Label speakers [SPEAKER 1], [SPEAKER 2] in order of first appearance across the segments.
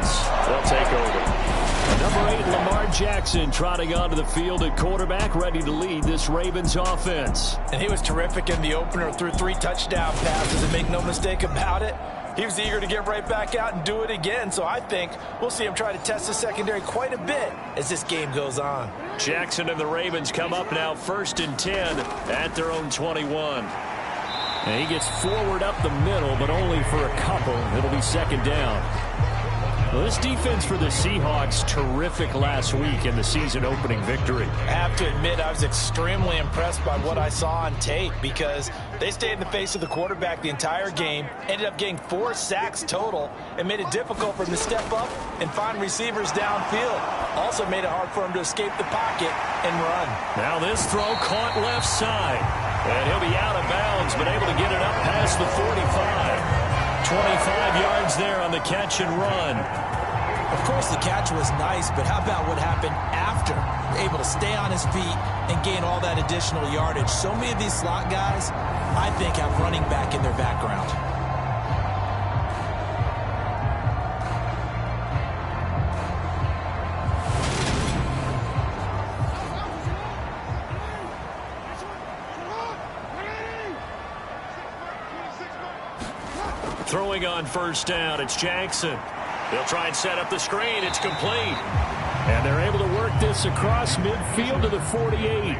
[SPEAKER 1] offense. They'll take over.
[SPEAKER 2] Number 8, Lamar Jackson, trotting onto the field at quarterback, ready to lead this Ravens offense.
[SPEAKER 3] And he was terrific in the opener, threw 3 touchdown passes, and make no mistake about it, he was eager to get right back out and do it again. So I think we'll see him try to test the secondary quite a bit as this game goes on.
[SPEAKER 2] Jackson and the Ravens come up now 1st and 10 at their own 21. And he gets forward up the middle, but only for a couple. It'll be 2nd down. Well, this defense for the Seahawks, terrific last week in the season-opening victory.
[SPEAKER 3] I have to admit, I was extremely impressed by what I saw on tape because they stayed in the face of the quarterback the entire game, ended up getting 4 sacks total, and made it difficult for him to step up and find receivers downfield. Also made it hard for him to escape the pocket and run.
[SPEAKER 2] Now this throw caught left side, and he'll be out of bounds, but able to get it up past the 45. 25 yards there on the catch and run.
[SPEAKER 3] Of course, the catch was nice, but how about what happened after? Able to stay on his feet and gain all that additional yardage. So many of these slot guys, I think, have running back in their background.
[SPEAKER 2] Throwing on 1st down, it's Jackson. They'll try and set up the screen. It's complete. And they're able to work this across midfield to the 48.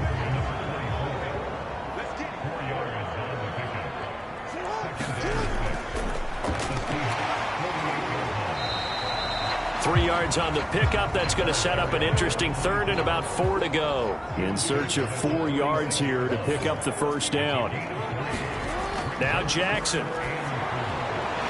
[SPEAKER 2] Three yards on the pickup. That's going to set up an interesting 3rd and about 4 to go. In search of 4 yards here to pick up the 1st down. Now Jackson.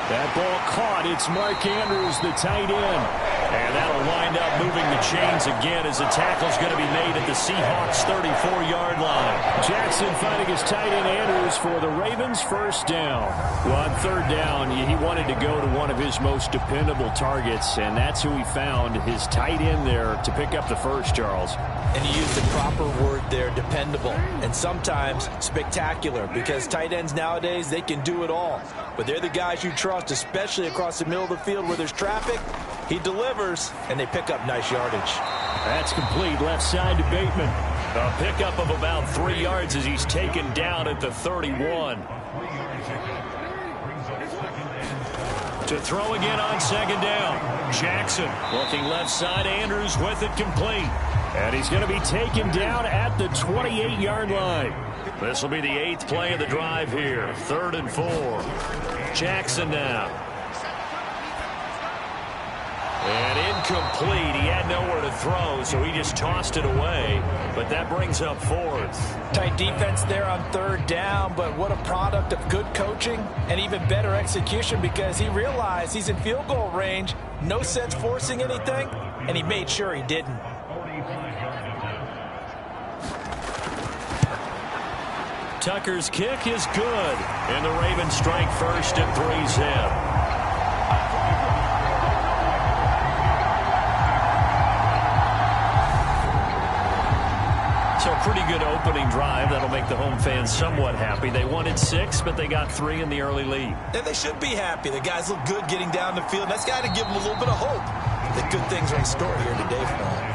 [SPEAKER 2] That ball caught. It's Mark Andrews, the tight end. And that'll wind up moving the chains again as the tackle's going to be made at the Seahawks' 34-yard line. Jackson finding his tight end Andrews for the Ravens' 1st down. Well, on 3rd down, he wanted to go to one of his most dependable targets, and that's who he found, his tight end there, to pick up the 1st, Charles.
[SPEAKER 3] And he used the proper word there, dependable, and sometimes spectacular, because tight ends nowadays, they can do it all. But they're the guys you trust, especially across the middle of the field where there's traffic. He delivers, and they pick up nice yardage.
[SPEAKER 2] That's complete, left side to Bateman. A pickup of about 3 yards as he's taken down at the 31. To throw again on 2nd down. Jackson looking left side. Andrews with it complete. And he's going to be taken down at the 28-yard line. This will be the 8th play of the drive here. 3rd and 4. Jackson now. And incomplete. He had nowhere to throw, so he just tossed it away. But that brings up 4th.
[SPEAKER 3] Tight defense there on 3rd down, but what a product of good coaching and even better execution because he realized he's in field goal range. No sense forcing anything, and he made sure he didn't.
[SPEAKER 2] Tucker's kick is good, and the Ravens strike first at 3-zip. So pretty good opening drive. That'll make the home fans somewhat happy. They wanted 6, but they got 3 in the early lead.
[SPEAKER 3] And they should be happy. The guys look good getting down the field. That's got to give them a little bit of hope that good things are in store here today for them.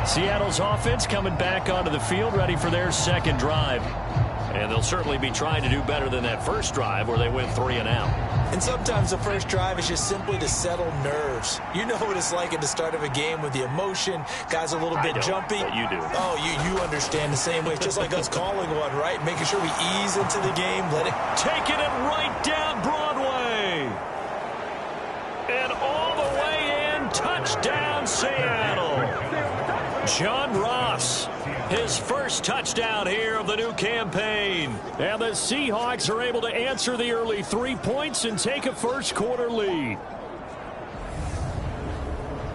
[SPEAKER 2] Seattle's offense coming back onto the field, ready for their 2nd drive. And they'll certainly be trying to do better than that 1st drive where they went 3 and out.
[SPEAKER 3] And sometimes the 1st drive is just simply to settle nerves. You know what it's like at the start of a game with the emotion. Guys are a little bit jumpy.
[SPEAKER 2] You do.
[SPEAKER 3] Oh, you understand the same way. It's just like us calling one, right? Making sure we ease into the game. Let it.
[SPEAKER 2] Taking it right down Broadway. And all the way in. Touchdown, Seattle. John Ross, his 1st touchdown here of the new campaign. And the Seahawks are able to answer the early 3 points and take a 1st quarter lead.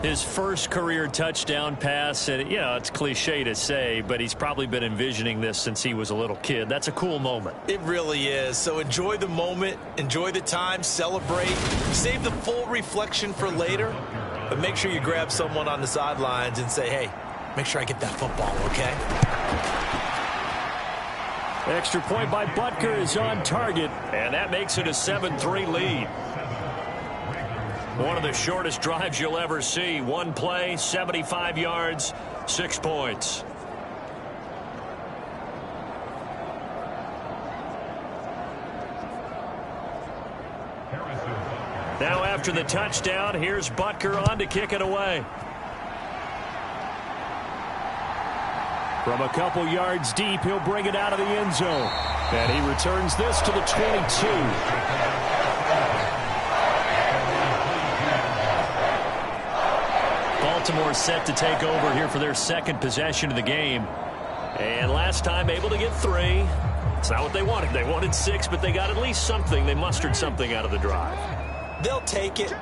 [SPEAKER 2] His 1st career touchdown pass, and it's cliche to say, but he's probably been envisioning this since he was a little kid. That's a cool moment.
[SPEAKER 3] It really is. So enjoy the moment, enjoy the time, celebrate, save the full reflection for later, but make sure you grab someone on the sidelines and say, hey, make sure I get that football, okay?
[SPEAKER 2] Extra point by Butker is on target, and that makes it a 7-3 lead. One of the shortest drives you'll ever see. One play, 75 yards, 6 points. Now after the touchdown, here's Butker on to kick it away. From a couple yards deep, he'll bring it out of the end zone. And he returns this to the 22. Baltimore set to take over here for their second possession of the game. And last time able to get 3. It's not what they wanted. They wanted 6, but they got at least something. They mustered something out of the drive.
[SPEAKER 3] They'll take it.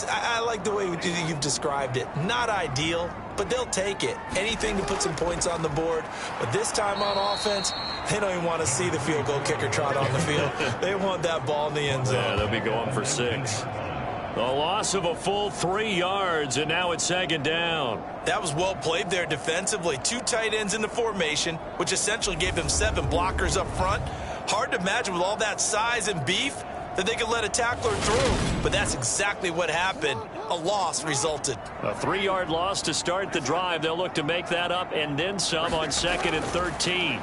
[SPEAKER 3] I like the way you've described it. Not ideal, but they'll take it. Anything to put some points on the board. But this time on offense, they don't even want to see the field goal kicker trot on the field. They want that ball in the end zone.
[SPEAKER 2] Yeah, they'll be going for 6. A loss of a full 3 yards, and now it's second down.
[SPEAKER 3] That was well played there defensively. 2 tight ends in the formation, which essentially gave them 7 blockers up front. Hard to imagine with all that size and beef that they could let a tackler through. But that's exactly what happened. A loss resulted.
[SPEAKER 2] A 3-yard loss to start the drive. They'll look to make that up and then some on 2nd and 13.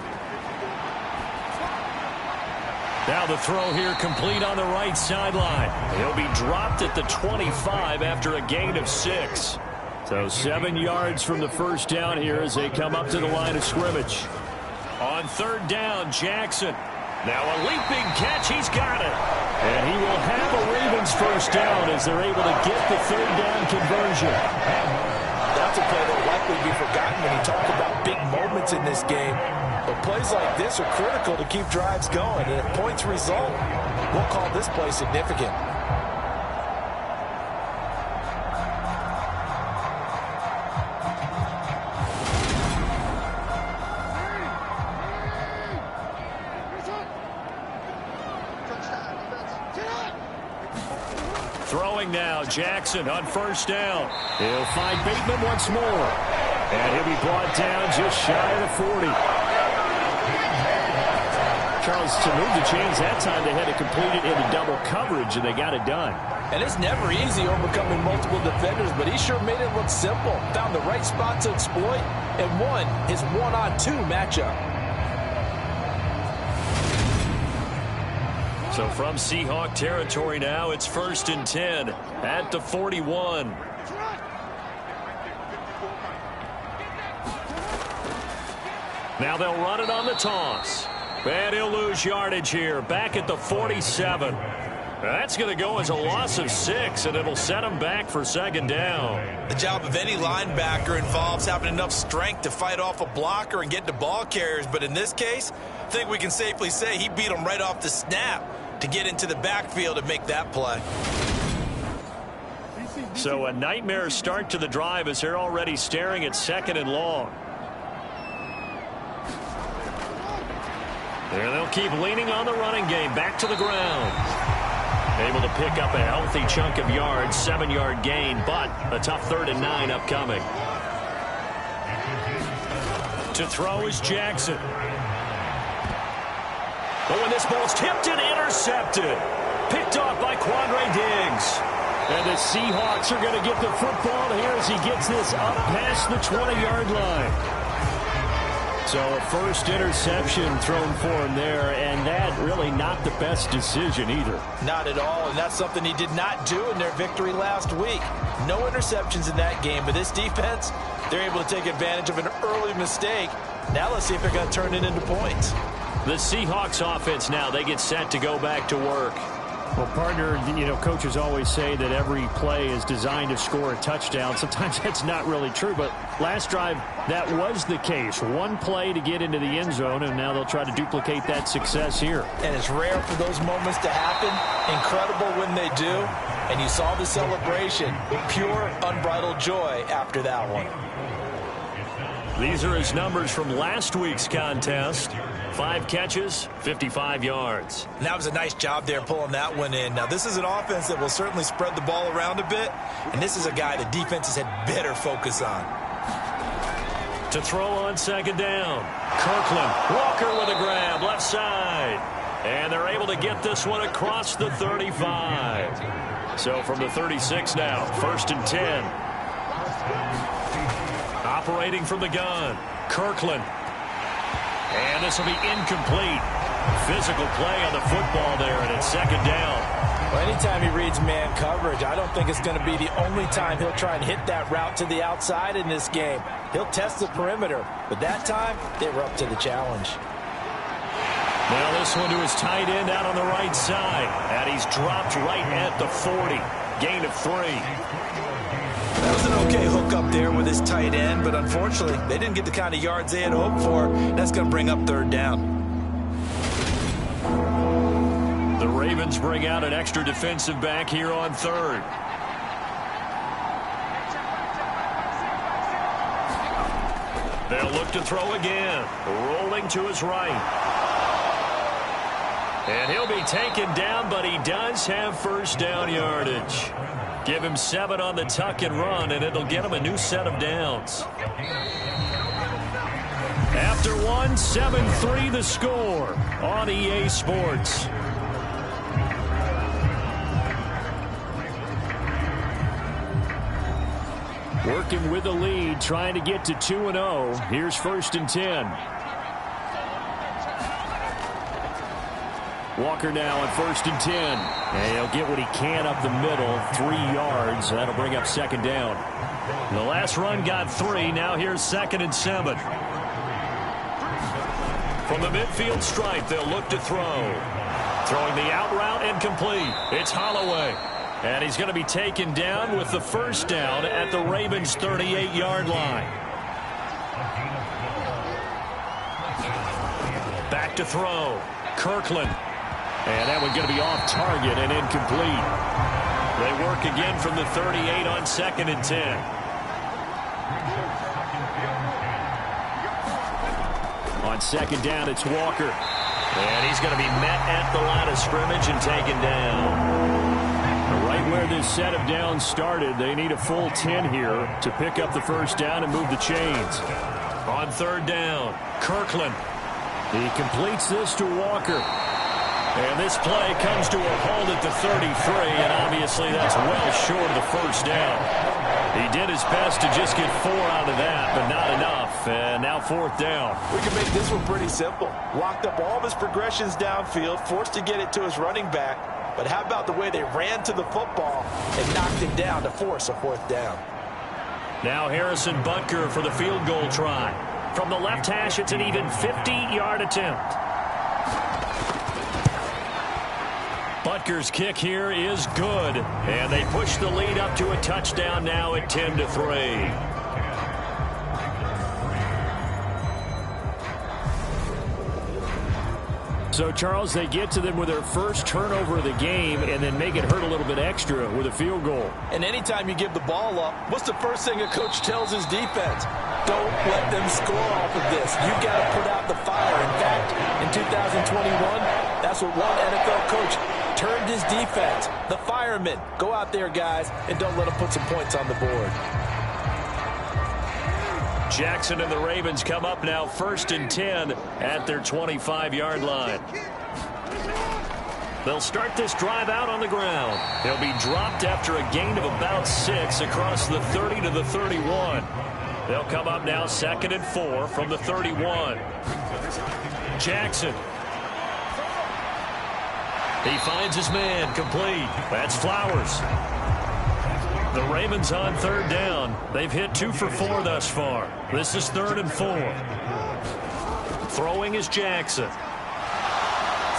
[SPEAKER 2] Now the throw here complete on the right sideline. He'll be dropped at the 25 after a gain of 6. So 7 yards from the first down here as they come up to the line of scrimmage. On 3rd down, Jackson. Now a leaping catch. He's got it. And he will have a Ravens first down as they're able to get the 3rd down conversion.
[SPEAKER 3] That's a play that will likely be forgotten when you talk about big moments in this game. But plays like this are critical to keep drives going. And if points result, we'll call this play significant.
[SPEAKER 2] Throwing now, Jackson on 1st down. He'll find Bateman once more. And he'll be brought down just shy of the 40. Charles, to move the chains that time, they had to complete it into double coverage, and they got it done.
[SPEAKER 3] And it's never easy overcoming multiple defenders, but he sure made it look simple. Found the right spot to exploit and won his 1-on-2 matchup.
[SPEAKER 2] So from Seahawk territory now, it's 1st and 10 at the 41. Now they'll run it on the toss. And he'll lose yardage here, back at the 47. That's going to go as a loss of 6, and it'll set him back for 2nd down.
[SPEAKER 3] The job of any linebacker involves having enough strength to fight off a blocker and get to ball carriers. But in this case, I think we can safely say he beat him right off the snap to get into the backfield and make that play.
[SPEAKER 2] So a nightmare start to the drive as they're already staring at 2nd and long. There they'll keep leaning on the running game. Back to the ground. Able to pick up a healthy chunk of yards. 7-yard gain, but a tough 3rd and 9 upcoming. To throw is Jackson. But when this ball's tipped and intercepted. Picked off by Quandre Diggs. And the Seahawks are going to get the football here as he gets this up past the 20-yard line. So a first interception thrown for him there, and that really not the best decision either.
[SPEAKER 3] Not at all, and that's something he did not do in their victory last week. No interceptions in that game, but this defense, they're able to take advantage of an early mistake. Now let's see if they're going to turn it into points.
[SPEAKER 2] The Seahawks offense now, they get set to go back to work. Well, partner, you know, coaches always say that every play is designed to score a touchdown. Sometimes that's not really true, but last drive, that was the case. One play to get into the end zone, and now they'll try to duplicate that success here.
[SPEAKER 3] And it's rare for those moments to happen. Incredible when they do. And you saw the celebration. Pure, unbridled joy after that one.
[SPEAKER 2] These are his numbers from last week's contest. 5 catches, 55 yards.
[SPEAKER 3] And that was a nice job there pulling that one in. Now, this is an offense that will certainly spread the ball around a bit, and this is a guy the defenses had better focus on.
[SPEAKER 2] To throw on 2nd down. Kirkland, Walker with a grab, left side. And they're able to get this one across the 35. So from the 36 now, 1st and 10. Operating from the gun, Kirkland. And this will be incomplete. Physical play on the football there, and it's 2nd down.
[SPEAKER 3] Well, anytime he reads man coverage, I don't think it's going to be the only time he'll try and hit that route to the outside in this game. He'll test the perimeter, but that time they were up to the challenge.
[SPEAKER 2] Now this one to his tight end out on the right side, and he's dropped right at the 40. Gain of 3.
[SPEAKER 3] That was an okay hook up there with his tight end, but unfortunately, they didn't get the kind of yards they had hoped for. That's going to bring up 3rd down.
[SPEAKER 2] The Ravens bring out an extra defensive back here on 3rd. They'll look to throw again. Rolling to his right. And he'll be taken down, but he does have 1st down yardage. Give him 7 on the tuck and run, and it'll get him a new set of downs. After 1, 7-3 the score on EA Sports. Working with the lead, trying to get to 2-0. Here's 1st and 10. Walker now on 1st and 10. And he'll get what he can up the middle, 3 yards. That'll bring up 2nd down. The last run got 3. Now here's 2nd and 7. From the midfield stripe, they'll look to throw. Throwing the out route incomplete. It's Holloway. And he's going to be taken down with the 1st down at the Ravens' 38-yard line. Back to throw. Kirkland. And that one's going to be off target and incomplete. They work again from the 38 on 2nd and 10. On 2nd down, it's Walker. And he's going to be met at the line of scrimmage and taken down. Right where this set of downs started, they need a full 10 here to pick up the 1st down and move the chains. On 3rd down, Kirkland. He completes this to Walker. And this play comes to a halt at the 33, and obviously that's well short of the 1st down. He did his best to just get 4 out of that, but not enough. And now 4th down.
[SPEAKER 3] We can make this one pretty simple. Locked up all of his progressions downfield, forced to get it to his running back. But how about the way they ran to the football and knocked it down to force a 4th down?
[SPEAKER 2] Now Harrison Butker for the field goal try. From the left hash, it's an even 50-yard attempt. Butker's kick here is good, and they push the lead up to a touchdown now at 10-3. So, Charles, they get to them with their first turnover of the game and then make it hurt a little bit extra with a field goal.
[SPEAKER 3] And anytime you give the ball up, what's the first thing a coach tells his defense? Don't let them score off of this. You've got to put out the fire. In fact, in 2021, that's what one NFL coach turned his defense. The firemen. Go out there, guys, and don't let them put some points on the board.
[SPEAKER 2] Jackson and the Ravens come up now 1st and 10 at their 25-yard line. They'll start this drive out on the ground. They'll be dropped after a gain of about 6 across the 30 to the 31. They'll come up now 2nd and 4 from the 31. Jackson. He finds his man, complete. That's Flowers. The Ravens on 3rd down. They've hit 2 for 4 thus far. This is 3rd and 4. Throwing is Jackson.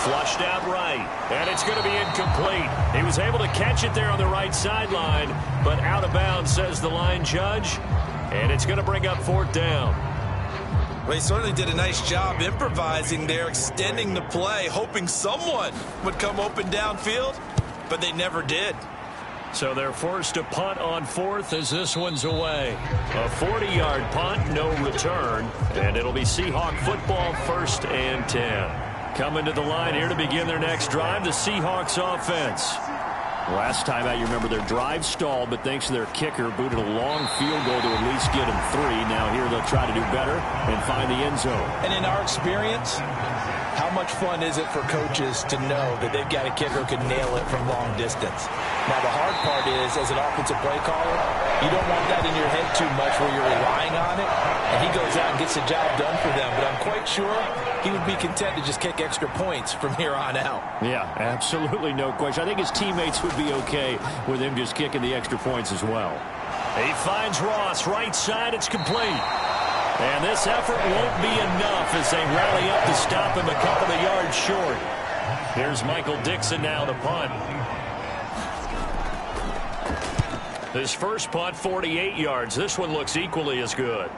[SPEAKER 2] Flushed out right. And it's going to be incomplete. He was able to catch it there on the right sideline, but out of bounds, says the line judge. And it's going to bring up 4th down.
[SPEAKER 3] Well, he certainly did a nice job improvising there, extending the play, hoping someone would come open downfield, but they never did.
[SPEAKER 2] So they're forced to punt on 4th as this one's away. A 40-yard punt, no return, and it'll be Seahawk football 1st and 10. Coming to the line here to begin their next drive, the Seahawks offense. Last time out, you remember their drive stalled, but thanks to their kicker, booted a long field goal to at least get them 3. Now here they'll try to do better and find the end zone.
[SPEAKER 3] And in our experience, how much fun is it for coaches to know that they've got a kicker who can nail it from long distance? Now, the hard part is, as an offensive play caller, you don't want that in your head too much where you're relying on it, and he goes out and gets the job done for them. But I'm quite sure he would be content to just kick extra points from here on out. Yeah, absolutely no question. I think his teammates would be okay with him just kicking the extra points as well. He finds Ross, right side, it's complete. And this effort won't be enough as they rally up to stop him a couple of yards short. Here's Michael Dixon now to punt. His first punt, 48 yards. This one looks equally as good.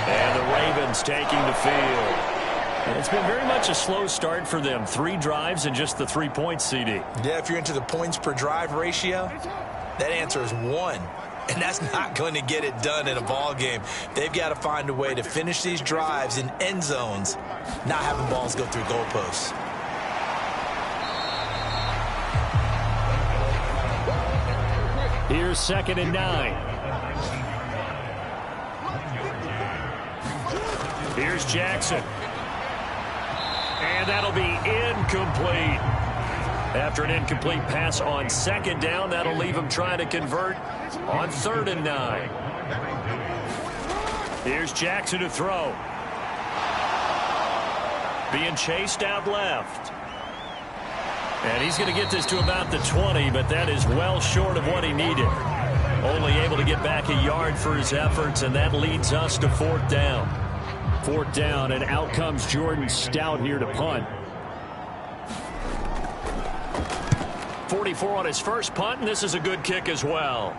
[SPEAKER 3] And the Ravens taking the field. And it's been very much a slow start for them. 3 drives and just the 3 points, CD. Yeah, if you're into the points per drive ratio, that answer is 1. And that's not going to get it done in a ball game. They've got to find a way to finish these drives in end zones, not having balls go through goalposts. Here's 2nd and 9. Here's Jackson. And that'll be incomplete. After an incomplete pass on 2nd down, that'll leave him trying to convert on 3rd and 9. Here's Jackson to throw. Being chased out left. And he's going to get this to about the 20, but that is well short of what he needed. Only able to get back a yard for his efforts, and that leads us to 4th down. 4th down, and out comes Jordan Stout here to punt. 44 on his first punt, and this is a good kick as well.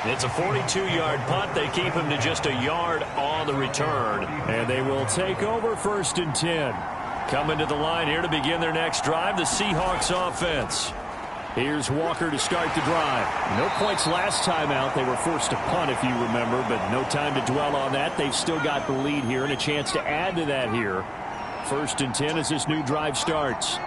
[SPEAKER 3] It's a 42-yard punt. They keep him to just a yard on the return, and they will take over 1st and 10. Coming to the line here to begin their next drive, the Seahawks offense. Here's Walker to start the drive. No points last time out. They were forced to punt, if you remember, but no time to dwell on that. They've still got the lead here and a chance to add to that here. 1st and 10 as this new drive starts.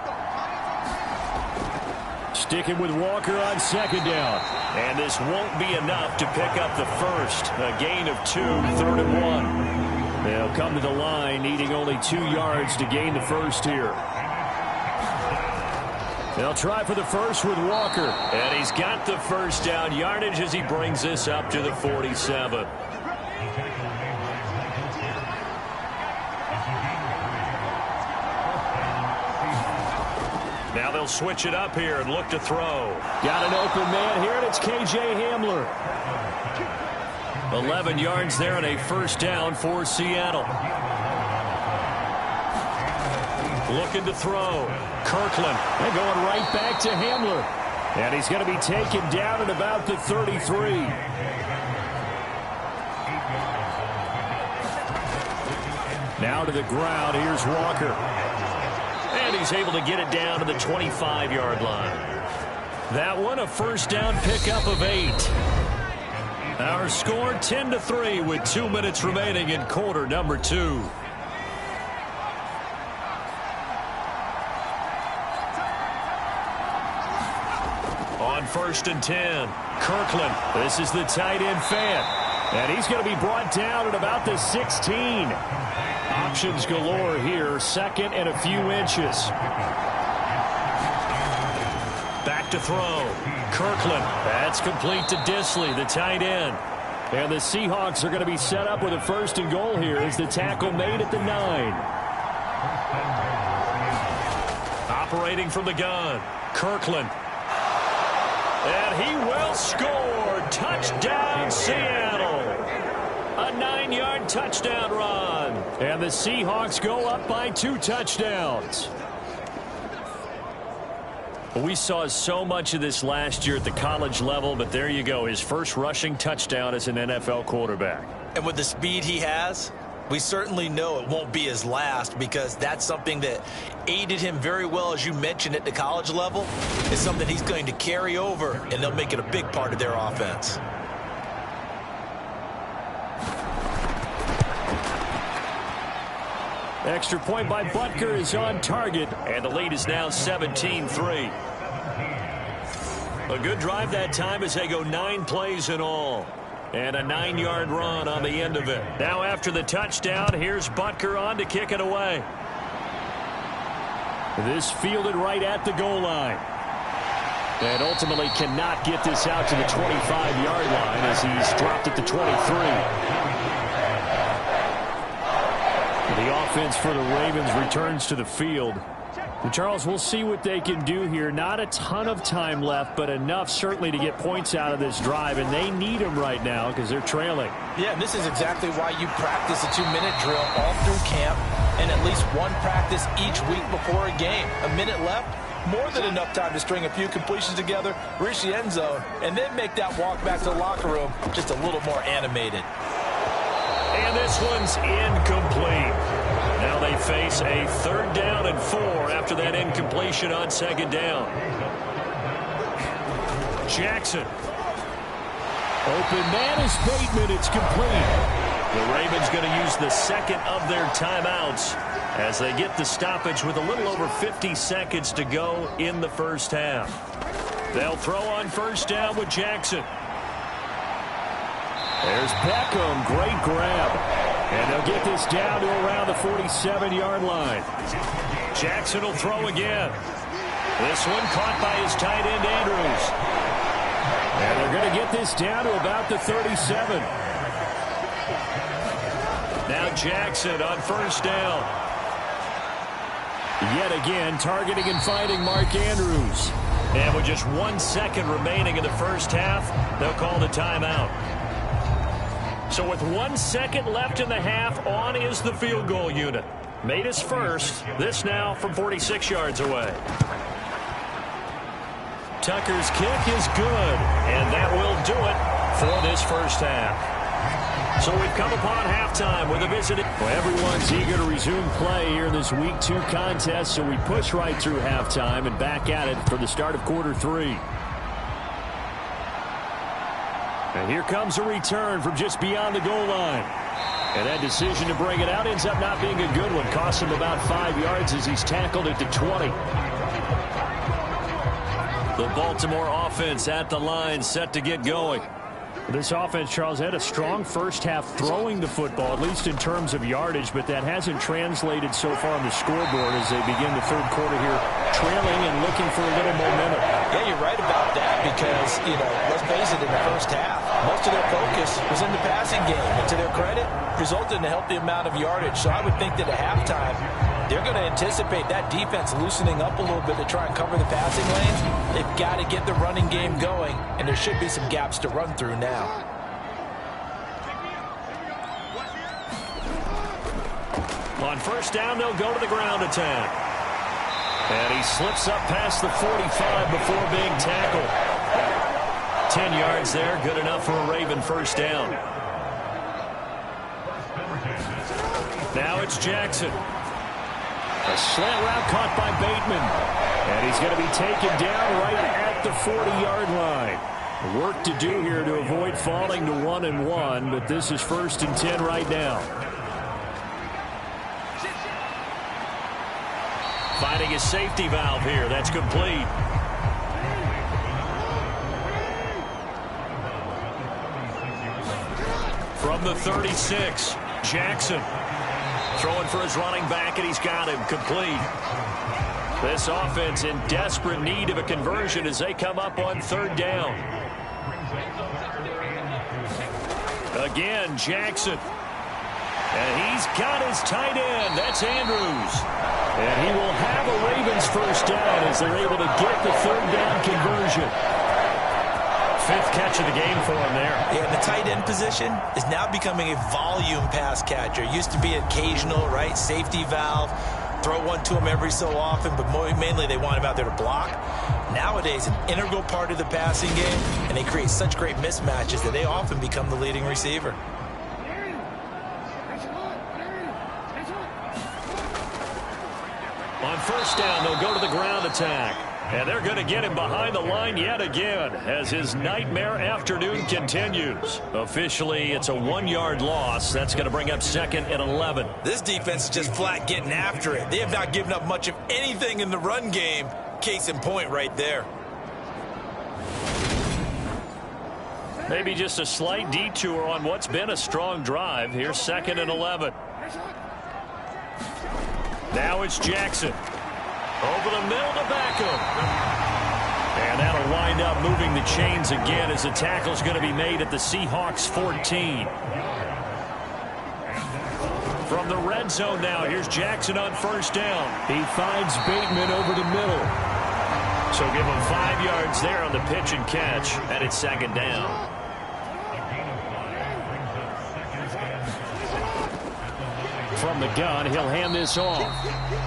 [SPEAKER 3] Sticking with Walker on 2nd down. And this won't be enough to pick up the first. A gain of 2, 3rd and 1. They'll come to the line needing only 2 yards to gain the first here. They'll try for the first with Walker. And he's got the first down yardage as he brings this up to the 47. Now they'll switch it up here and look to throw. Got an open man here, and it's K.J. Hamler. 11 yards there and a first down for Seattle. Looking to throw. Kirkland. And going right back to Hamler. And he's going to be taken down at about the 33. Now to the ground. Here's Walker. And he's able to get it down to the 25-yard line. That one a first down pickup of 8. Our score 10-3 with 2 minutes remaining in quarter number 2. On 1st and 10, Kirkland. This is the tight end Fant. And he's going to be brought down at about the 16. Options galore here. 2nd and a few inches. Back to throw. Kirkland. That's complete to Disley, the tight end. And the Seahawks are going to be set up with a 1st and goal here as the tackle made at the 9. Operating from the gun. Kirkland. And he will score. Touchdown, Seattle. A 9-yard touchdown run. And the Seahawks go up by 2 touchdowns. We saw so much of this last year at the college level, but there you go. His first rushing touchdown as an NFL quarterback. And with the speed he has, we certainly know it won't be his last, because that's something that aided him very well, as you mentioned, at the college level. It's something he's going to carry over, and they'll make it a big part of their offense.
[SPEAKER 2] Extra point by Butker is on target, and the lead is now 17-3. A good drive that time as they go 9 plays in all. And a 9-yard run on the end of it. Now after the touchdown, here's Butker on to kick it away. This fielded right at the goal line. And ultimately cannot get this out to the 25-yard line as he's dropped at the 23. The offense for the Ravens returns to the field. And Charles, we'll see what they can do here. Not a ton of time left, but enough certainly to get points out of this drive, and they need them right now because they're trailing.
[SPEAKER 3] Yeah, and this is exactly why you practice a 2-minute drill all through camp and at least one practice each week before a game. A minute left, more than enough time to string a few completions together, reach the end zone, and then make that walk back to the locker room just a little more animated.
[SPEAKER 2] And this one's incomplete. Now they face a 3rd down and 4 after that incompletion on 2nd down. Jackson. Open man is Bateman. It's complete. The Ravens going to use the 2nd of their timeouts as they get the stoppage with a little over 50 seconds to go in the first half. They'll throw on 1st down with Jackson. There's Beckham. Great grab. And they'll get this down to around the 47-yard line. Jackson will throw again. This one caught by his tight end, Andrews. And they're going to get this down to about the 37. Now Jackson on 1st down. Yet again, targeting and finding Mark Andrews. And with just 1 second remaining in the first half, they'll call the timeout. So with 1 second left in the half, on is the field goal unit. Made his first. This now from 46 yards away. Tucker's kick is good, and that will do it for this first half. So we've come upon halftime with a visit. Well, everyone's eager to resume play here in this Week 2 contest, so we push right through halftime and back at it for the start of quarter 3. And here comes a return from just beyond the goal line. And that decision to bring it out ends up not being a good one. Costs him about 5 yards as he's tackled at the 20. The Baltimore offense at the line, set to get going. This offense, Charles, had a strong first half throwing the football, at least in terms of yardage, but that hasn't translated so far on the scoreboard as they begin the 3rd quarter here, trailing and looking for a little momentum.
[SPEAKER 3] Yeah, you're right about that because, let's face it, in the first half, most of their focus was in the passing game. And to their credit, resulted in a healthy amount of yardage. So I would think that at halftime, they're going to anticipate that defense loosening up a little bit to try and cover the passing lanes. They've got to get the running game going, and there should be some gaps to run through now.
[SPEAKER 2] On 1st down, they'll go to the ground attack. And he slips up past the 45 before being tackled. 10 yards there, good enough for a Raven 1st down. Now it's Jackson. A slant route caught by Bateman. And he's going to be taken down right at the 40-yard line. Work to do here to avoid falling to 1-1, but this is 1st and 10 right now. Finding his safety valve here. That's complete. From the 36, Jackson. Throwing for his running back, and he's got him complete. This offense in desperate need of a conversion as they come up on 3rd down. Again, Jackson. And he's got his tight end. That's Andrews. And he will have a Ravens 1st down as they're able to get the 3rd down conversion. 5th catch of the game for him there.
[SPEAKER 3] Yeah, the tight end position is now becoming a volume pass catcher. Used to be occasional, right? Safety valve. Throw one to him every so often, but mainly they want him out there to block. Nowadays, an integral part of the passing game, and they create such great mismatches that they often become the leading receiver.
[SPEAKER 2] On 1st down, they'll go to the ground attack. And they're going to get him behind the line yet again as his nightmare afternoon continues. Officially, it's a 1-yard loss. That's going to bring up 2nd and 11.
[SPEAKER 3] This defense is just flat getting after it. They have not given up much of anything in the run game. Case in point right there.
[SPEAKER 2] Maybe just a slight detour on what's been a strong drive. Here's 2nd and 11. Now it's Jackson. Over the middle to Beckham. And that'll wind up moving the chains again as the tackle's going to be made at the Seahawks 14. From the red zone now, here's Jackson on 1st down. He finds Bateman over the middle. So give him 5 yards there on the pitch and catch, and it's 2nd down. From the gun, he'll hand this off.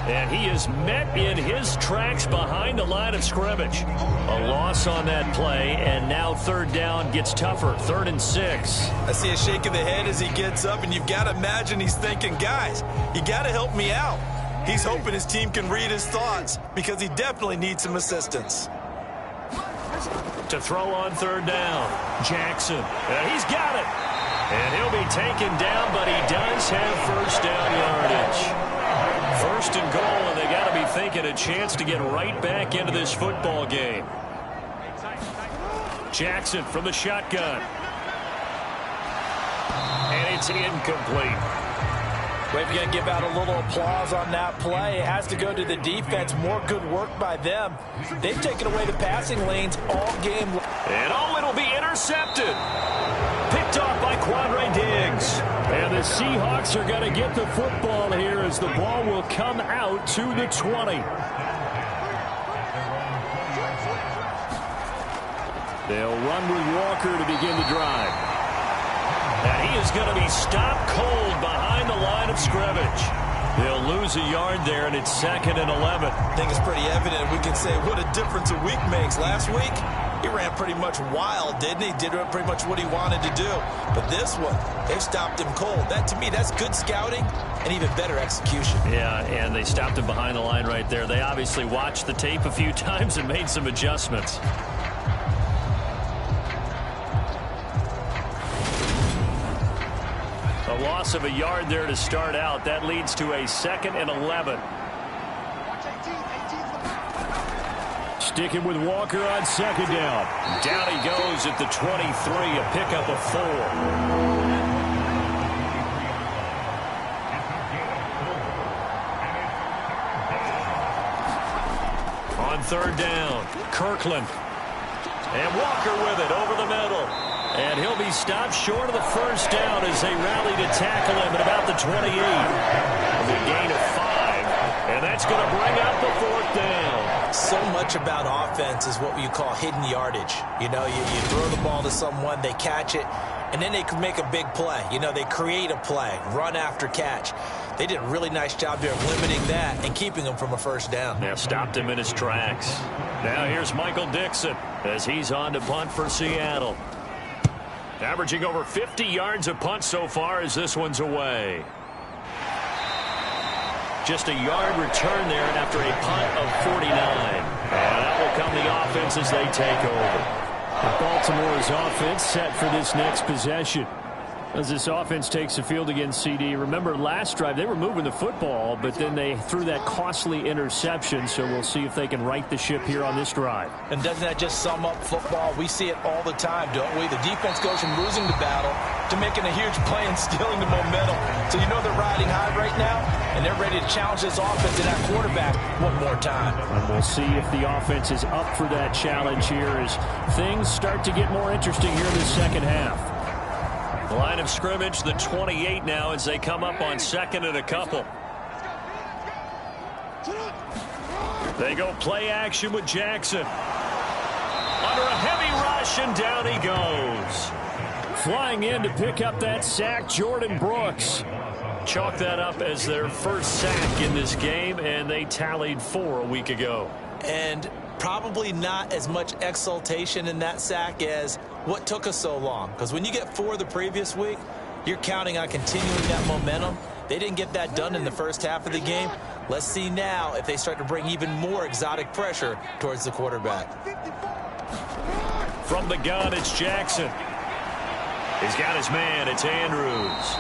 [SPEAKER 2] And he is met in his tracks behind the line of scrimmage. A loss on that play, and now 3rd down gets tougher. 3rd and 6.
[SPEAKER 3] I see a shake of the head as he gets up, and you've got to imagine he's thinking, guys, you got to help me out. He's hoping his team can read his thoughts because he definitely needs some assistance.
[SPEAKER 2] To throw on 3rd down, Jackson. He's got it. And he'll be taken down, but he does have 1st down yardage. 1st and goal, and they got to be thinking a chance to get right back into this football game. Jackson from the shotgun. And it's incomplete.
[SPEAKER 3] We've got to give out a little applause on that play. It has to go to the defense. More good work by them. They've taken away the passing lanes all game.
[SPEAKER 2] And it'll be intercepted. Picked off by Quandre Diggs. And the Seahawks are going to get the football here as the ball will come out to the 20. They'll run with Walker to begin the drive. And he is going to be stopped cold behind the line of scrimmage. They'll lose a yard there, and it's 2nd and 11.
[SPEAKER 3] I think it's pretty evident. We can say what a difference a week makes. Last week, he ran pretty much wild, didn't he? Did pretty much what he wanted to do. But this one, they stopped him cold. That, to me, that's good scouting and even better execution.
[SPEAKER 2] Yeah, and they stopped him behind the line right there. They obviously watched the tape a few times and made some adjustments. A loss of a yard there to start out. That leads to a 2nd and 11. Sticking with Walker on 2nd down. Down he goes at the 23, a pickup of 4. On 3rd down, Kirkland. And Walker with it over the middle. And he'll be stopped short of the 1st down as they rally to tackle him at about the 28. The gain of 5. And that's going to bring out the 4th down.
[SPEAKER 3] So much about offense is what you call hidden yardage. You know, you throw the ball to someone, they catch it, and then they can make a big play. You know, they create a play, run after catch. They did a really nice job there of limiting that and keeping him from a 1st down.
[SPEAKER 2] Yeah, stopped him in his tracks. Now here's Michael Dixon as he's on to punt for Seattle. Averaging over 50 yards a punt so far as this one's away. Just a yard return there after a punt of 49. And that will come the offense as they take over. Baltimore's offense set for this next possession. As this offense takes the field against CD, remember last drive they were moving the football, but then they threw that costly interception, so we'll see if they can right the ship here on this drive.
[SPEAKER 3] And doesn't that just sum up football? We see it all the time, don't we? The defense goes from losing the battle to making a huge play and stealing the momentum. So you know they're riding high right now, and they're ready to challenge this offense and that quarterback one more time.
[SPEAKER 2] And we'll see if the offense is up for that challenge here as things start to get more interesting here in the 2nd half. Line of scrimmage, the 28 now as they come up on 2nd and a couple. They go play action with Jackson. Under a heavy rush, and down he goes. Flying in to pick up that sack, Jordan Brooks. Chalk that up as their 1st sack in this game, and they tallied 4 a week ago.
[SPEAKER 3] And probably not as much exultation in that sack as what took us so long. Because when you get 4 the previous week, you're counting on continuing that momentum They didn't get that done in the first half of the game. Let's see now if they start to bring even more exotic pressure towards the quarterback.
[SPEAKER 2] From the gun, it's Jackson. He's got his man. It's Andrews.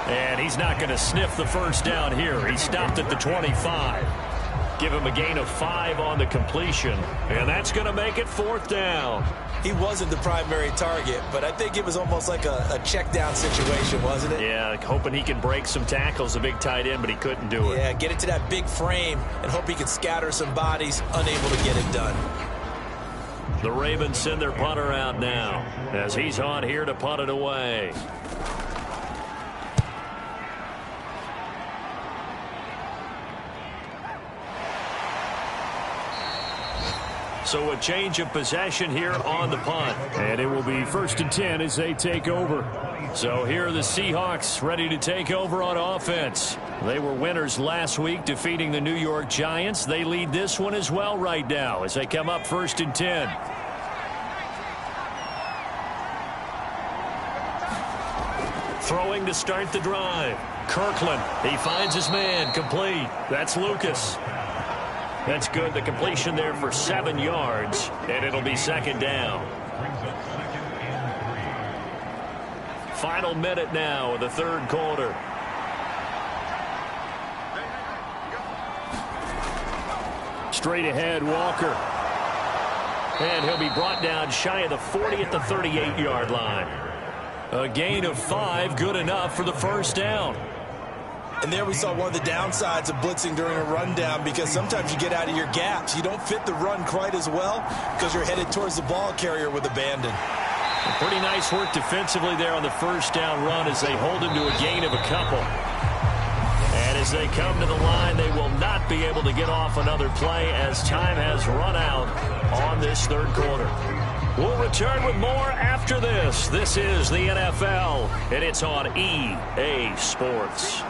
[SPEAKER 2] And he's not going to sniff the first down here. He stopped at the 25. Give him a gain of 5 on the completion. And that's going to make it 4th down.
[SPEAKER 3] He wasn't the primary target, but I think it was almost like a check down situation, wasn't it?
[SPEAKER 2] Yeah, hoping he can break some tackles, a big tight end, but he couldn't do it.
[SPEAKER 3] Yeah, get it to that big frame and hope he can scatter some bodies, unable to get it done.
[SPEAKER 2] The Ravens send their punter out now as he's on here to punt it away. So a change of possession here on the punt. And it will be 1st and 10 as they take over. So here are the Seahawks ready to take over on offense. They were winners last week defeating the New York Giants. They lead this one as well right now as they come up 1st and 10. Throwing to start the drive. Kirkland, he finds his man, complete. That's Lucas. That's good. The completion there for 7 yards, and it'll be 2nd down. Final minute now of the 3rd quarter. Straight ahead, Walker. And he'll be brought down shy of the 40 at the 38-yard line. A gain of 5, good enough for the 1st down.
[SPEAKER 3] And there we saw one of the downsides of blitzing during a rundown, because sometimes you get out of your gaps. You don't fit the run quite as well because you're headed towards the ball carrier with abandon.
[SPEAKER 2] Pretty nice work defensively there on the 1st down run as they hold him to a gain of a couple. And as they come to the line, they will not be able to get off another play as time has run out on this 3rd quarter. We'll return with more after this. This is the NFL, and it's on EA Sports.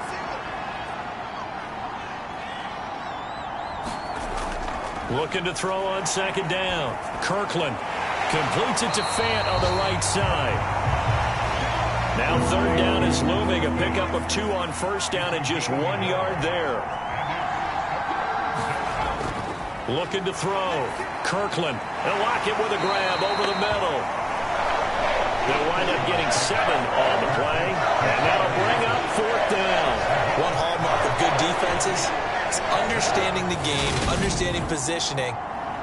[SPEAKER 2] Looking to throw on 2nd down. Kirkland completes it to Fant on the right side. Now 3rd down is looming. A pickup of 2 on 1st down and just 1 yard there. Looking to throw. Kirkland. They'll lock it with a grab over the middle. They'll wind up getting 7 on the play, and that'll bring up 4th down.
[SPEAKER 3] One hallmark of good defenses is understanding the game, understanding positioning,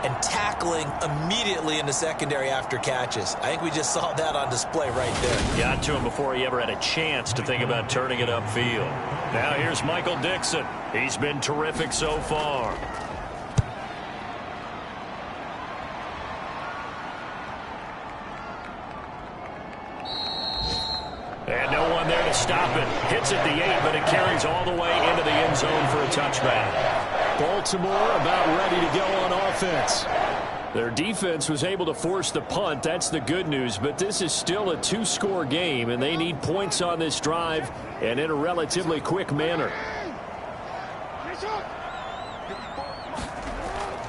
[SPEAKER 3] and tackling immediately in the secondary after catches. I think we just saw that on display right there.
[SPEAKER 2] Got to him before he ever had a chance to think about turning it upfield. Now here's Michael Dixon. He's been terrific so far. And no one there to stop it. Hits at the 8, but it carries all the way into the end zone for a touchback. Baltimore about ready to go on offense. Their defense was able to force the punt. That's the good news, but this is still a 2-score game, and they need points on this drive and in a relatively quick manner.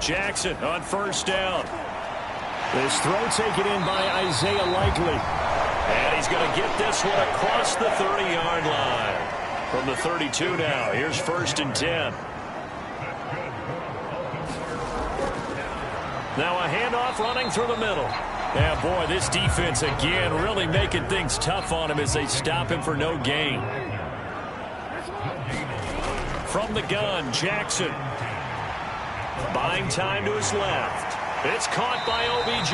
[SPEAKER 2] Jackson on 1st down. This throw taken in by Isaiah Likely. And he's going to get this one across the 30-yard line. From the 32 now, here's 1st and 10. Now a handoff running through the middle. Yeah, boy, this defense again really making things tough on him as they stop him for no gain. From the gun, Jackson. Buying time to his left. It's caught by OBJ.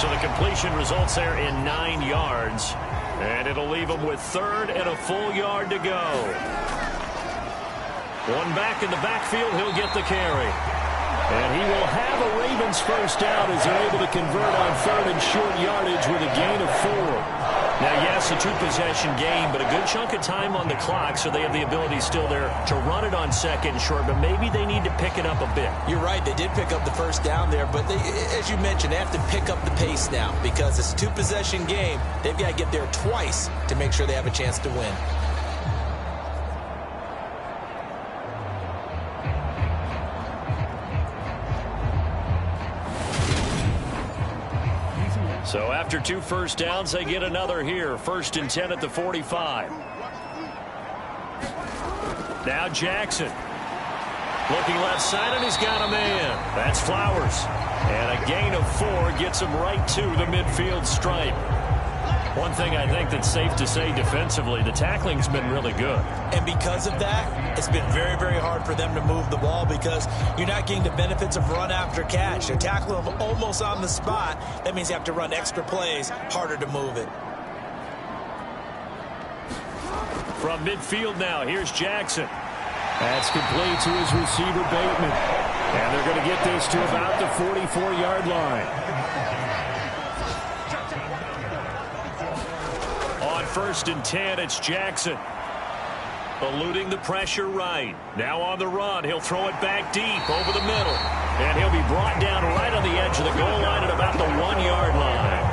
[SPEAKER 2] So the completion results there in 9 yards. And it'll leave him with 3rd and a full yard to go. One back in the backfield, he'll get the carry. And he will have a Ravens 1st down as they're able to convert on 3rd and short yardage with a gain of 4. Now, yes, a 2-possession game, but a good chunk of time on the clock, so they have the ability still there to run it on 2nd and short, but maybe they need to pick it up a bit.
[SPEAKER 3] You're right. They did pick up the 1st down there, but they, as you mentioned, they have to pick up the pace now because it's a 2-possession game. They've got to get there twice to make sure they have a chance to win.
[SPEAKER 2] So after 2 first downs, they get another here. 1st and 10 at the 45. Now Jackson. Looking left side, and he's got a man. That's Flowers. And a gain of 4 gets him right to the midfield stripe. One thing I think that's safe to say defensively, the tackling's been really good.
[SPEAKER 3] And because of that, it's been very, very hard for them to move the ball because you're not getting the benefits of run after catch. They're tackling them almost on the spot. That means you have to run extra plays, harder to move it.
[SPEAKER 2] From midfield now, here's Jackson. That's complete to his receiver, Bateman. And they're going to get this to about the 44-yard line. On 1st and 10, it's Jackson. Eluding the pressure right. Now on the run, he'll throw it back deep over the middle. And he'll be brought down right on the edge of the goal line at about the 1-yard line.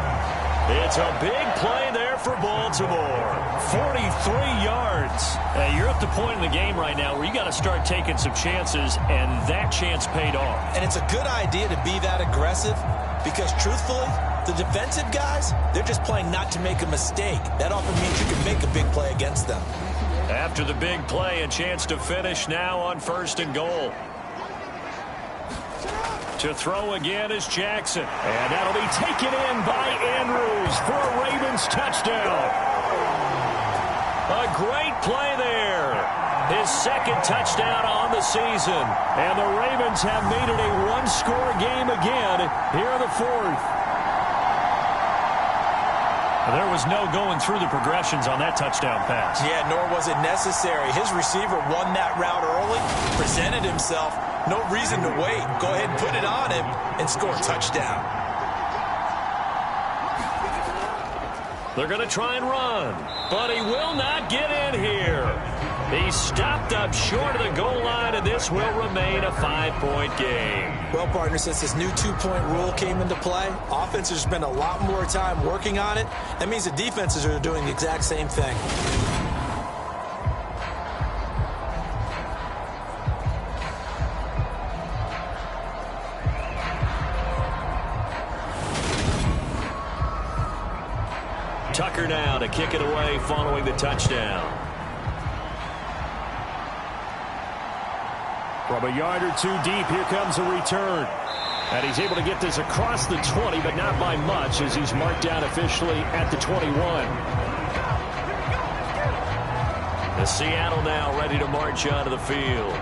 [SPEAKER 2] It's a big play there for Baltimore. 43 yards. You're at the point in the game right now where you got to start taking some chances, and that chance paid off.
[SPEAKER 3] And it's a good idea to be that aggressive because, truthfully, the defensive guys, they're just playing not to make a mistake. That often means you can make a big play against them.
[SPEAKER 2] After the big play, a chance to finish now on 1st and goal. To throw again is Jackson. And that'll be taken in by Andrews for a Ravens touchdown. A great play there. His 2nd touchdown on the season. And the Ravens have made it a one-score game again here in the 4th. There was no going through the progressions on that touchdown pass.
[SPEAKER 3] Yeah, nor was it necessary. His receiver won that route early, presented himself. No reason to wait. Go ahead and put it on him and score a touchdown.
[SPEAKER 2] They're going to try and run, but he will not get in here. He's stopped up short of the goal line, and this will remain a 5-point game.
[SPEAKER 3] Well, partner, since this new 2-point rule came into play, offenses spend a lot more time working on it. That means the defenses are doing the exact same thing.
[SPEAKER 2] Tucker now to kick it away following the touchdown. From a yard or 2 deep, here comes a return. And he's able to get this across the 20, but not by much as he's marked down officially at the 21. The Seattle now ready to march onto the field.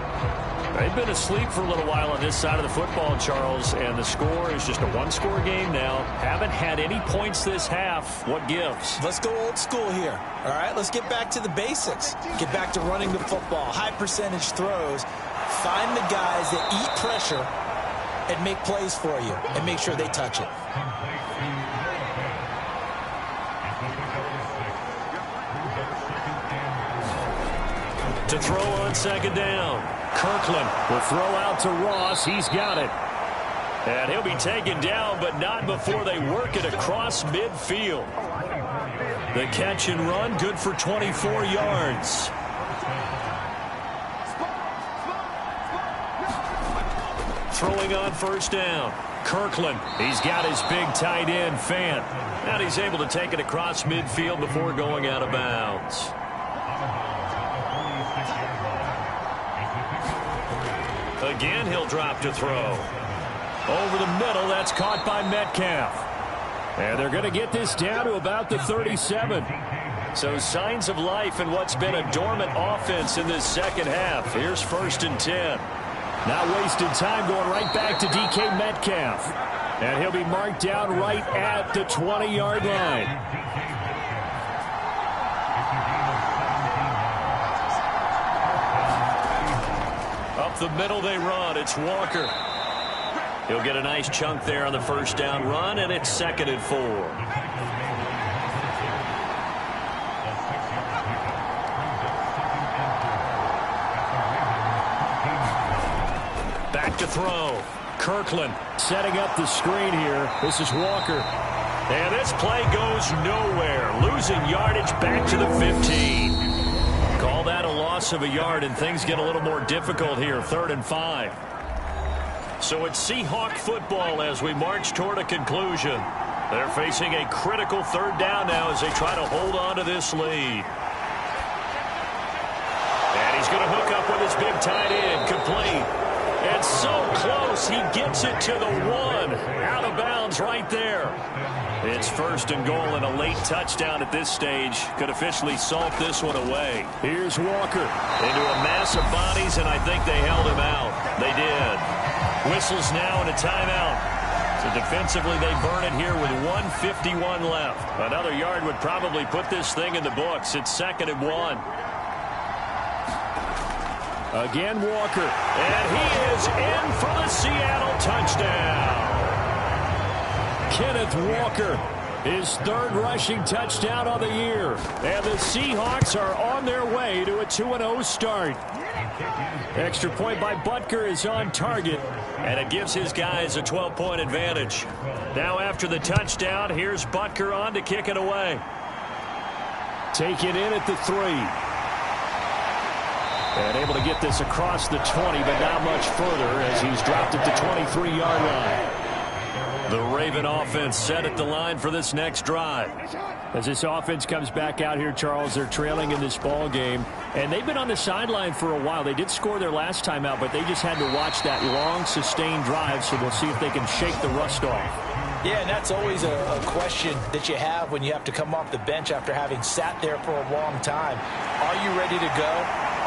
[SPEAKER 2] They've been asleep for a little while on this side of the football, Charles, and the score is just a one-score game now. Haven't had any points this half. What gives?
[SPEAKER 3] Let's go old school here. All right, let's get back to the basics. Get back to running the football, high percentage throws. Find the guys that eat pressure and make plays for you and make sure they touch it.
[SPEAKER 2] To throw on 2nd down. Kirkland will throw out to Ross. He's got it. And he'll be taken down, but not before they work it across midfield. The catch and run, good for 24 yards. Throwing on 1st down. Kirkland, he's got his big tight end, Fant. And he's able to take it across midfield before going out of bounds. Again, he'll drop to throw. Over the middle, that's caught by Metcalf. And they're going to get this down to about the 37. So signs of life in what's been a dormant offense in this 2nd half. Here's 1st and 10. Not wasting time, going right back to DK Metcalf. And he'll be marked down right at the 20-yard line. Up the middle they run. It's Walker. He'll get a nice chunk there on the 1st down run, and it's 2nd and 4. Back to throw. Kirkland setting up the screen here. This is Walker. And this play goes nowhere. Losing yardage back to the 15. Call that a loss of a yard, and things get a little more difficult here. 3rd and 5. So it's Seahawk football as we march toward a conclusion. They're facing a critical 3rd down now as they try to hold on to this lead. And he's going to hook up with his big tight end, complete. And so close, he gets it to the 1. Out of bounds right there. It's 1st and goal, and a late touchdown at this stage could officially salt this one away. Here's Walker into a mass of bodies, and I think they held him out. They did. Whistles now and a timeout. So defensively, they burn it here with 1:51 left. Another yard would probably put this thing in the books. It's 2nd and 1. Again, Walker. And he is in for the Seattle touchdown. Kenneth Walker, his 3rd rushing touchdown on the year. And the Seahawks are on their way to a 2-0 start. Extra point by Butker is on target, and it gives his guys a 12-point advantage. Now after the touchdown, here's Butker on to kick it away. Take it in at the 3. And able to get this across the 20, but not much further as he's dropped at the 23-yard line. The Raven offense set at the line for this next drive. As this offense comes back out here, Charles, they're trailing in this ball game, and they've been on the sideline for a while. They did score their last time out, but they just had to watch that long, sustained drive, so they'll see if they can shake the rust off.
[SPEAKER 3] Yeah, and that's always a question that you have when you have to come off the bench after having sat there for a long time. Are you ready to go?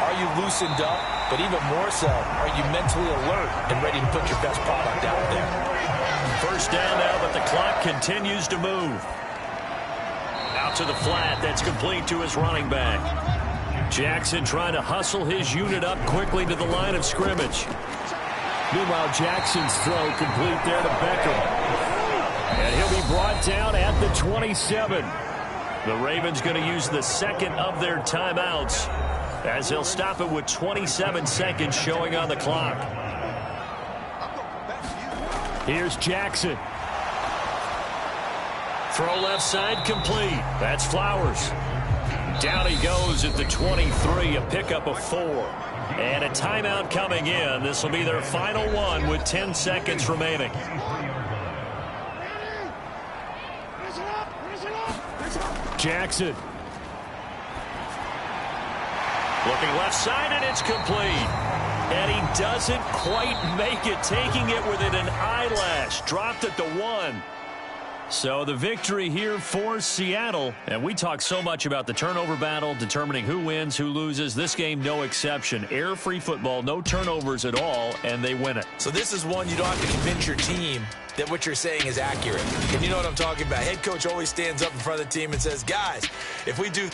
[SPEAKER 3] Are you loosened up? But even more so, are you mentally alert and ready to put your best product out there?
[SPEAKER 2] 1st down now, but the clock continues to move. Out to the flat. That's complete to his running back. Jackson trying to hustle his unit up quickly to the line of scrimmage. Meanwhile, Jackson's throw complete there to Beckham. And he'll be brought down at the 27. The Ravens going to use the 2nd of their timeouts as they'll stop it with 27 seconds showing on the clock. Here's Jackson. Throw left side complete. That's Flowers. Down he goes at the 23, a pickup of 4. And a timeout coming in. This will be their final one with 10 seconds remaining. Jackson. Looking left side, and it's complete. And he doesn't quite make it, taking it within an eyelash. Dropped at the 1. So the victory here for Seattle. And we talk so much about the turnover battle, determining who wins, who loses. This game, no exception. Air-free football, no turnovers at all, and they win it.
[SPEAKER 3] So this is one you don't have to convince your team that what you're saying is accurate. And you know what I'm talking about. Head coach always stands up in front of the team and says, guys, if we do